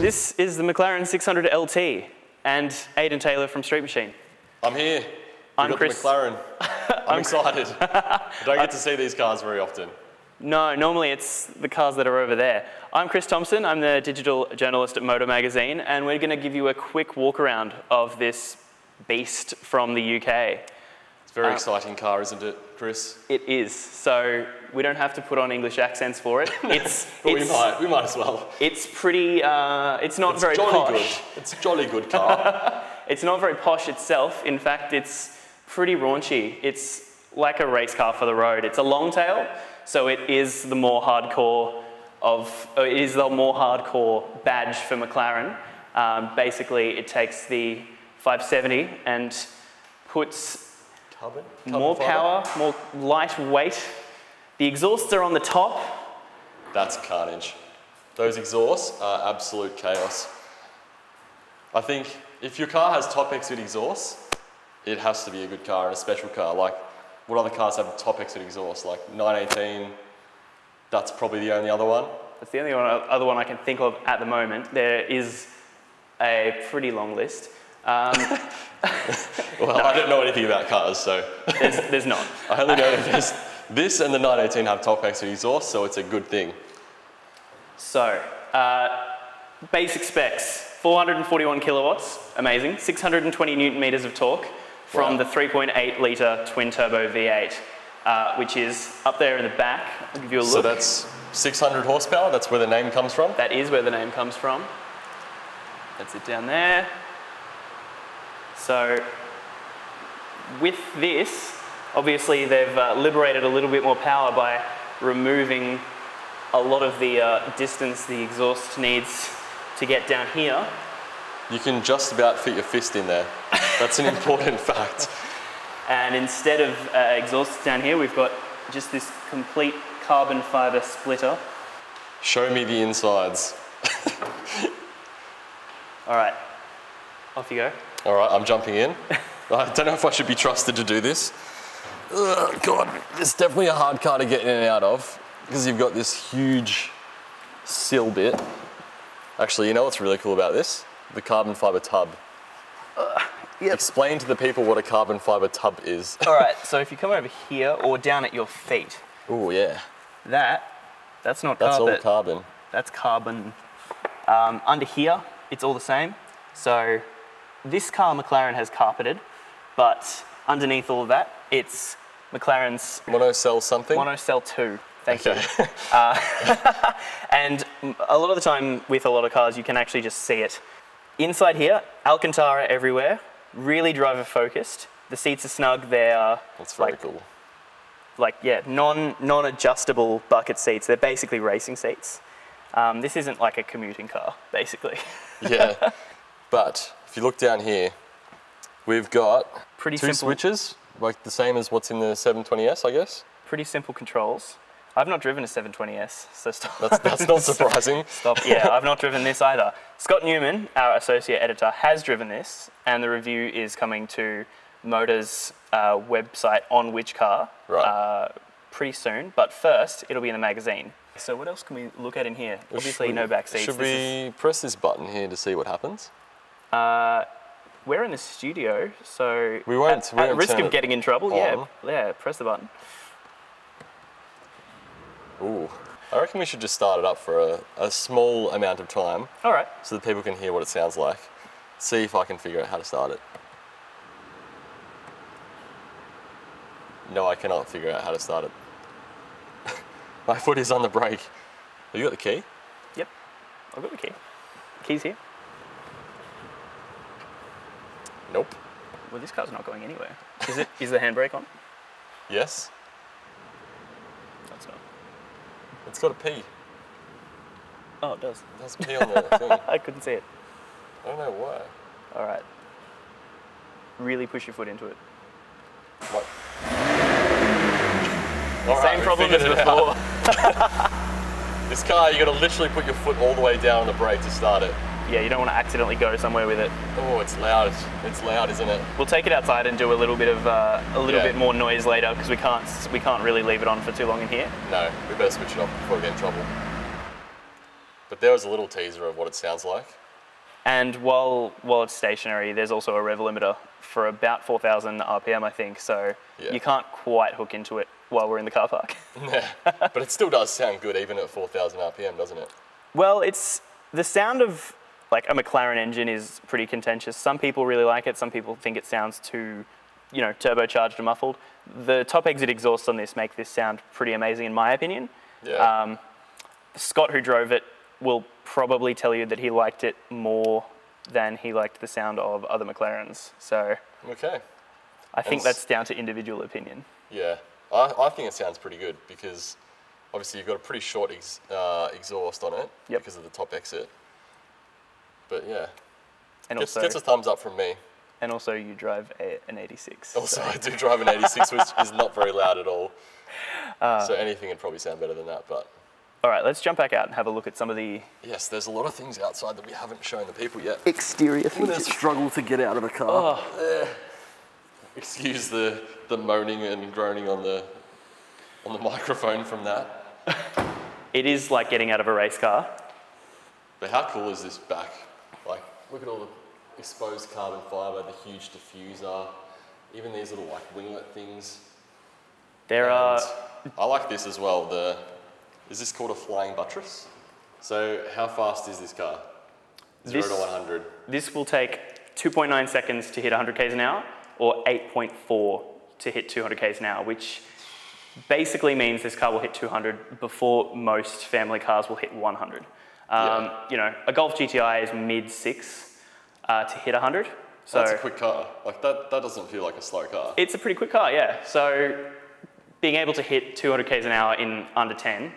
This is the McLaren 600 LT and Aiden Taylor from Street Machine. I'm here. I'm got Chris. The McLaren. I'm excited. I don't get to see these cars very often. No, normally it's the cars that are over there. I'm Chris Thompson. I'm the digital journalist at Motor Magazine, and we're going to give you a quick walk around of this beast from the UK. It's a very exciting car, isn't it, Chris? It is. So we don't have to put on English accents for it. We might as well. It's pretty. It's not very posh. Good. It's a jolly good car. It's not very posh itself. In fact, it's pretty raunchy. It's like a race car for the road. It's a long tail, so it is the more hardcore badge for McLaren. Basically, it takes the 570 and puts more power, more lightweight. The exhausts are on the top. That's carnage. Those exhausts are absolute chaos. I think if your car has top exit exhausts, it has to be a good car and a special car. Like, what other cars have top exit exhausts? Like 918, that's probably the only other one. That's the only other one I can think of at the moment. There is a pretty long list. Well, no. I don't know anything about cars, so. There's not. I only know that this and the 918 have top exit exhaust, so it's a good thing. So, basic specs, 441 kilowatts, amazing, 620 newton meters of torque from the 3.8 litre twin turbo V8, which is up there in the back. I'll give you a look. So that's 600 horsepower, that's where the name comes from? That is where the name comes from. That's it down there. So, with this, obviously they've liberated a little bit more power by removing a lot of the distance the exhaust needs to get down here. You can just about fit your fist in there. That's an important fact. And instead of exhausts down here, we've got just this complete carbon fibre splitter. Show me the insides. All right, off you go. All right, I'm jumping in. I don't know if I should be trusted to do this. Ugh, God, it's definitely a hard car to get in and out of because you've got this huge sill bit. Actually, you know what's really cool about this? The carbon fibre tub. Yep. Explain to the people what a carbon fibre tub is. All right, so if you come over here or down at your feet. Oh yeah. That's not That's carpet. all carbon. That's carbon. Under here, it's all the same. So this car McLaren has carpeted, but underneath all of that, it's McLaren's Monocell something? Monocell 2. Thank you. And a lot of the time with a lot of cars, you can actually just see it. Inside here, Alcantara everywhere, really driver focused. The seats are snug. They are That's very cool. Like, yeah, non-adjustable bucket seats. They're basically racing seats. This isn't like a commuting car, basically. Yeah, but if you look down here, we've got two switches, like the same as what's in the 720S, I guess. Pretty simple controls. I've not driven a 720S, so stop. That's not surprising. Stop. Yeah, I've not driven this either. Scott Newman, our associate editor, has driven this, and the review is coming to Motor's website on Which Car pretty soon. But first, it'll be in the magazine. So what else can we look at in here? Obviously, no back seats. Should we press this button here to see what happens? We're in the studio, so we won't at risk of getting in trouble, yeah, press the button. Ooh, I reckon we should just start it up for a small amount of time. All right. So that people can hear what it sounds like. See if I can figure out how to start it. No, I cannot figure out how to start it. My foot is on the brake. Have you got the key? Yep, I've got the key. Key's here. Nope. Well, this car's not going anywhere. Is the handbrake on? Yes. That's not. It's got a P. Oh, it does. It has a P on the thing. I couldn't see it. I don't know why. All right. Really push your foot into it. What? Same problem as before. This car, you got to literally put your foot all the way down on the brake to start it. Yeah, you don't want to accidentally go somewhere with it. Oh, it's loud. It's loud, isn't it? We'll take it outside and do a little bit of bit more noise later because we can't really leave it on for too long in here. No, we better switch it off before we get in trouble. But there was a little teaser of what it sounds like. And while it's stationary, there's also a rev limiter for about 4,000 RPM, I think. So you can't quite hook into it while we're in the car park. Yeah, but it still does sound good even at 4,000 RPM, doesn't it? Well, it's the sound of like a McLaren engine is pretty contentious. Some people really like it. Some people think it sounds too, turbocharged and muffled. The top exit exhausts on this make this sound pretty amazing, in my opinion. Yeah. Scott, who drove it, will probably tell you that he liked it more than he liked the sound of other McLarens. So okay. I think that's down to individual opinion. Yeah, I think it sounds pretty good because obviously you've got a pretty short exhaust on it because of the top exit. But yeah, and gets also a thumbs up from me. And also you drive an 86. Also, I do drive an 86, which is not very loud at all. So anything would probably sound better than that, but... All right, let's jump back out and have a look at some of the... Yes, there's a lot of things outside that we haven't shown the people yet. Exterior features. Let's struggle to get out of a car. Excuse the moaning and groaning on the microphone from that. It is like getting out of a race car. But how cool is this back? Like, look at all the exposed carbon fibre, the huge diffuser, even these little like winglet things. I like this as well. Is this called a flying buttress? So how fast is this car? 0 to 100. This will take 2.9 seconds to hit 100 k's an hour, or 8.4 to hit 200 k's an hour, which basically means this car will hit 200 before most family cars will hit 100. A Golf GTI is mid-6 to hit 100. So that's a quick car. Like that doesn't feel like a slow car. It's a pretty quick car, yeah. So being able to hit 200 k's an hour in under 10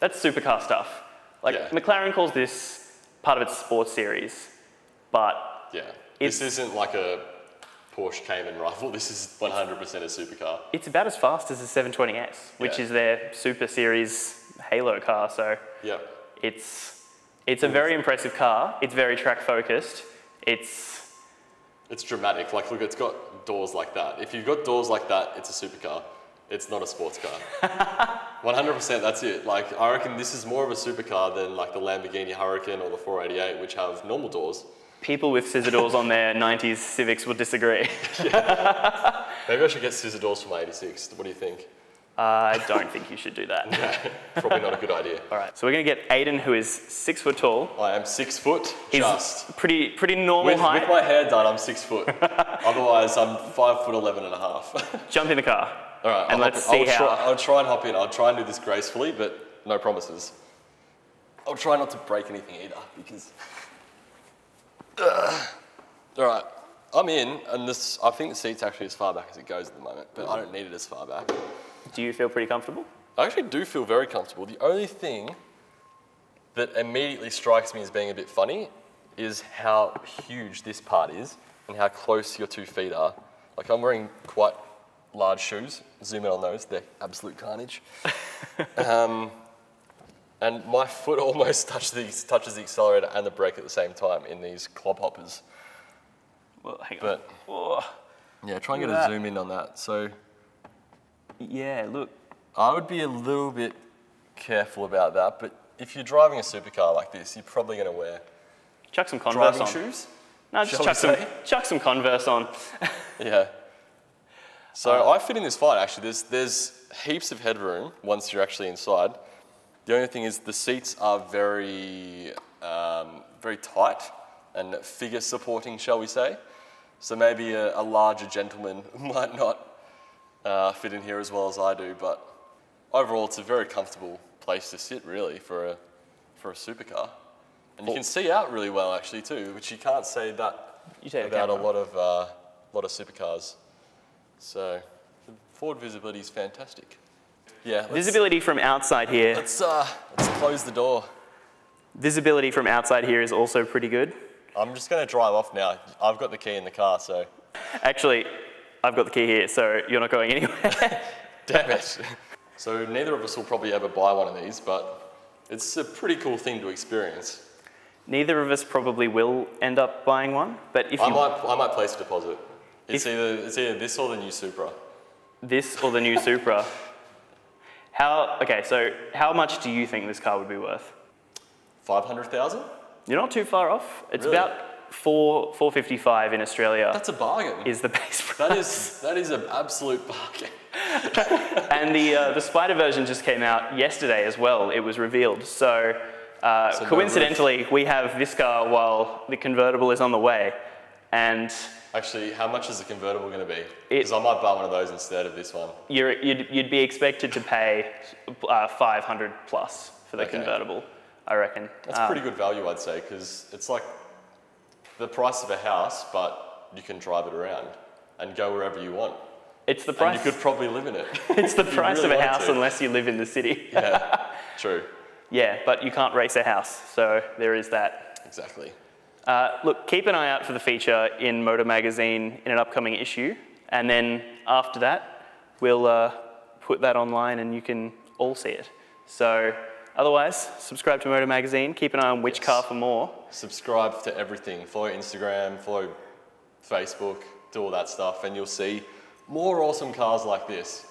that's supercar stuff. McLaren calls this part of its sports series, but this isn't like a Porsche Cayman rifle. This is 100% a supercar. It's about as fast as the 720S, which is their Super Series Halo car. So it's a very impressive car. It's very track focused. It's dramatic. Like, look, it's got doors like that. If you've got doors like that, it's a supercar. It's not a sports car. 100%, that's it. Like, I reckon this is more of a supercar than like the Lamborghini Hurricane or the 488, which have normal doors. People with scissor doors on their 90s Civics would disagree. Maybe I should get scissor doors for my 86. What do you think? I don't think you should do that. Probably not a good idea. All right, so we're going to get Aiden, who is 6 foot tall. I am 6 foot, He's pretty normal height. With my hair done, I'm 6 foot. Otherwise, I'm 5 foot 11 and a half. Jump in the car. All right, and let's see how... I'll try and hop in. I'll try and do this gracefully, but no promises. I'll try not to break anything either, because... All right, I'm in, and I think the seat's actually as far back as it goes at the moment, but I don't need it as far back. Do you feel pretty comfortable? I actually do feel very comfortable. The only thing that immediately strikes me as being a bit funny is how huge this part is and how close your 2 feet are. Like, I'm wearing quite large shoes. Zoom in on those, they're absolute carnage. And my foot almost touches the accelerator and the brake at the same time in these clod hoppers. Well, hang on. Yeah, try and get a zoom in on that. So, yeah, look. I would be a little bit careful about that, but if you're driving a supercar like this, you're probably going to wear chuck some Converse driving on. shoes. No, just chuck some Converse on. Yeah. So I fit in this fine, actually. There's heaps of headroom once you're actually inside. The only thing is the seats are very, very tight and figure supporting, shall we say. So maybe a larger gentleman might not fit in here as well as I do, but overall it's a very comfortable place to sit, really, for a supercar. And you can see out really well, actually, too, which you can't say that about a lot of supercars. So the forward visibility is fantastic. Yeah. Visibility from outside here. Let's close the door. Visibility from outside here is also pretty good. I'm just going to drive off now. I've got the key in the car, so. Actually, I've got the key here, so you're not going anywhere. Damn it. So neither of us will probably ever buy one of these, but it's a pretty cool thing to experience. Neither of us probably will end up buying one, but if I might place a deposit. It's either this or the new Supra. This or the new Supra. So how much do you think this car would be worth? 500,000? You're not too far off. It's Really? about 455 in Australia. That's a bargain. Is the base price. That is an absolute bargain. And the Spider version just came out yesterday as well. It was revealed. So coincidentally, we have this car while the convertible is on the way. And actually, how much is the convertible going to be? Because I might buy one of those instead of this one. You'd be expected to pay 500 plus for the convertible, I reckon. That's pretty good value, I'd say, because it's like the price of a house, but you can drive it around and go wherever you want. It's the price. And you could probably live in it. It's the price of a house unless you live in the city. Yeah, true. Yeah, but you can't race a house, so there is that. Exactly. Look, keep an eye out for the feature in Motor Magazine in an upcoming issue, and then after that, we'll put that online and you can all see it. So otherwise, subscribe to Motor Magazine, keep an eye on Which Car for more. Subscribe to everything. Follow Instagram, follow Facebook, do all that stuff, and you'll see more awesome cars like this.